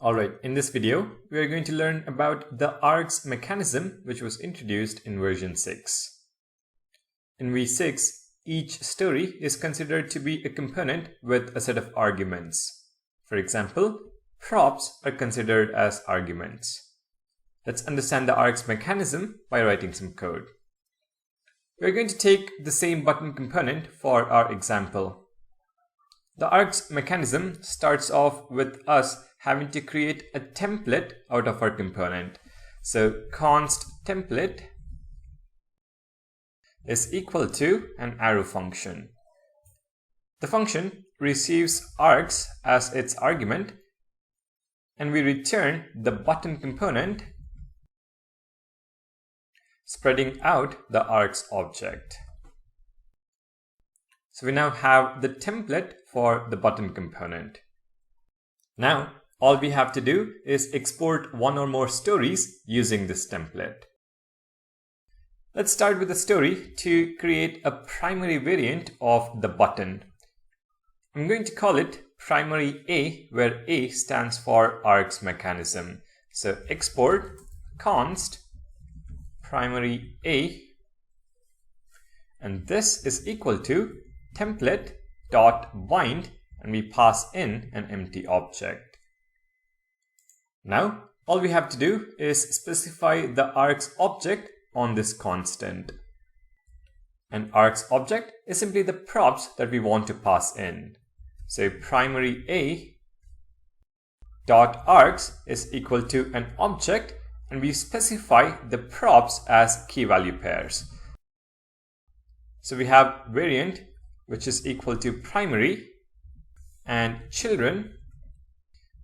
Alright, in this video, we are going to learn about the Args mechanism which was introduced in version 6. In v6, each story is considered to be a component with a set of arguments. For example, props are considered as arguments. Let's understand the Args mechanism by writing some code. We are going to take the same button component for our example. The Args mechanism starts off with us having to create a template out of our component. So const template is equal to an arrow function. The function receives args as its argument, and we return the button component spreading out the args object. So we now have the template for the button component. Now, all we have to do is export one or more stories using this template. Let's start with a story to create a primary variant of the button. I'm going to call it primary A, where A stands for Args mechanism. So export const primary A, and this is equal to template.bind, and we pass in an empty object. Now, all we have to do is specify the args object on this constant. An args object is simply the props that we want to pass in. So primary A dot args is equal to an object, and we specify the props as key value pairs. So we have variant, which is equal to primary, and children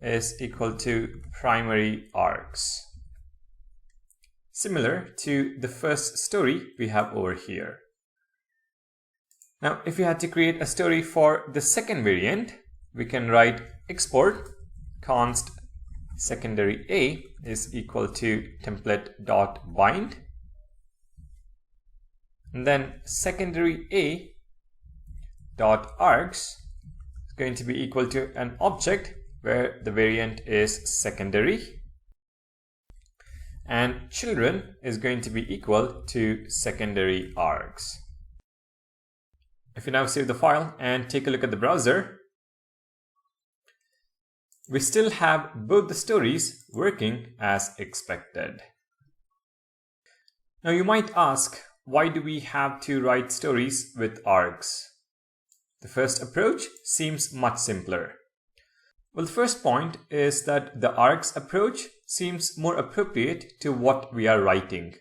is equal to primary args. Similar to the first story we have over here. Now, if we had to create a story for the second variant, we can write export const secondary A is equal to template.bind, and then secondary A dot args is going to be equal to an object where the variant is secondary, and children is going to be equal to secondary args. If you now save the file and take a look at the browser, we still have both the stories working as expected. Now you might ask, why do we have to write stories with args? The first approach seems much simpler. Well, the first point is that the args approach seems more appropriate to what we are writing.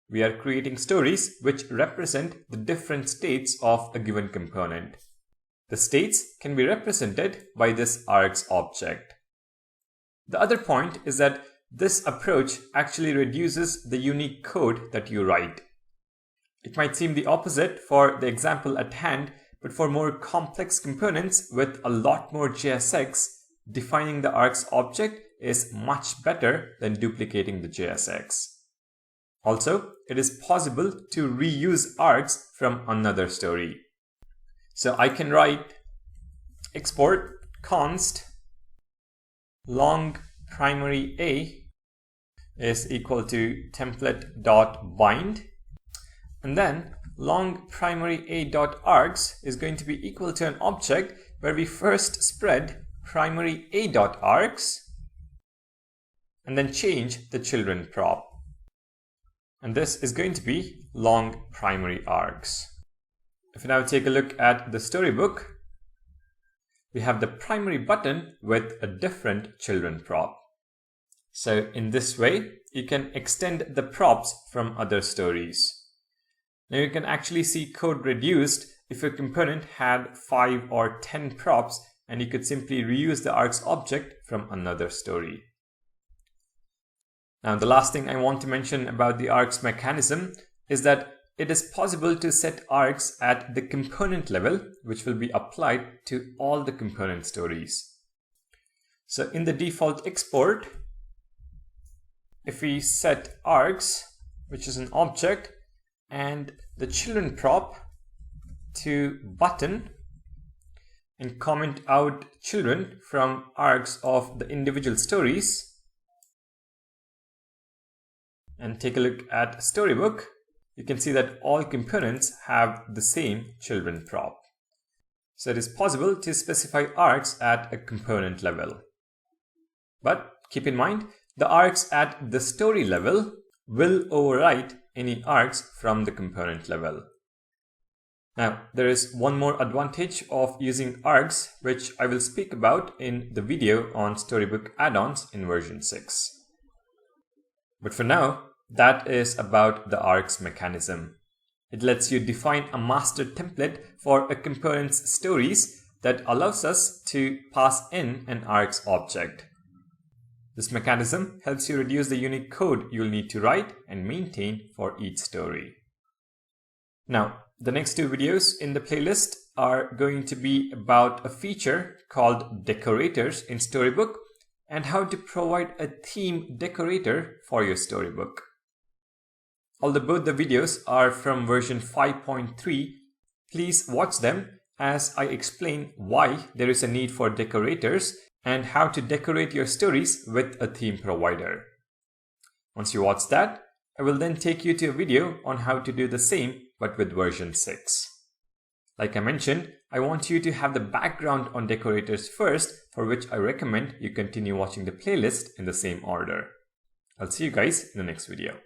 We are creating stories which represent the different states of a given component. The states can be represented by this args object. The other point is that this approach actually reduces the unique code that you write. It might seem the opposite for the example at hand, but for more complex components with a lot more JSX, defining the args object is much better than duplicating the JSX. Also, it is possible to reuse args from another story. So I can write export const long primary A is equal to template.bind, and then long primary A dot args is going to be equal to an object where we first spread primary A dot args and then change the children prop. And this is going to be long primary args. If we now take a look at the storybook, we have the primary button with a different children prop. So in this way, you can extend the props from other stories. Now you can actually see code reduced if your component had 5 or 10 props, and you could simply reuse the args object from another story. Now the last thing I want to mention about the args mechanism is that it is possible to set args at the component level, which will be applied to all the component stories. So in the default export, if we set args, which is an object, and the children prop to button, and comment out children from arcs of the individual stories and take a look at Storybook, you can see that all components have the same children prop. So it is possible to specify arcs at a component level. But keep in mind, the arcs at the story level will overwrite any arcs from the component level. Now, there is one more advantage of using Args, which I will speak about in the video on Storybook add-ons in version 6. But for now, that is about the Args mechanism. It lets you define a master template for a component's stories that allows us to pass in an Args object. This mechanism helps you reduce the unique code you'll need to write and maintain for each story. Now, the next two videos in the playlist are going to be about a feature called decorators in Storybook and how to provide a theme decorator for your Storybook. Although both the videos are from version 5.3, please watch them as I explain why there is a need for decorators and how to decorate your stories with a theme provider. Once you watch that, I will then take you to a video on how to do the same but with version 6. Like I mentioned, I want you to have the background on decorators first, for which I recommend you continue watching the playlist in the same order. I'll see you guys in the next video.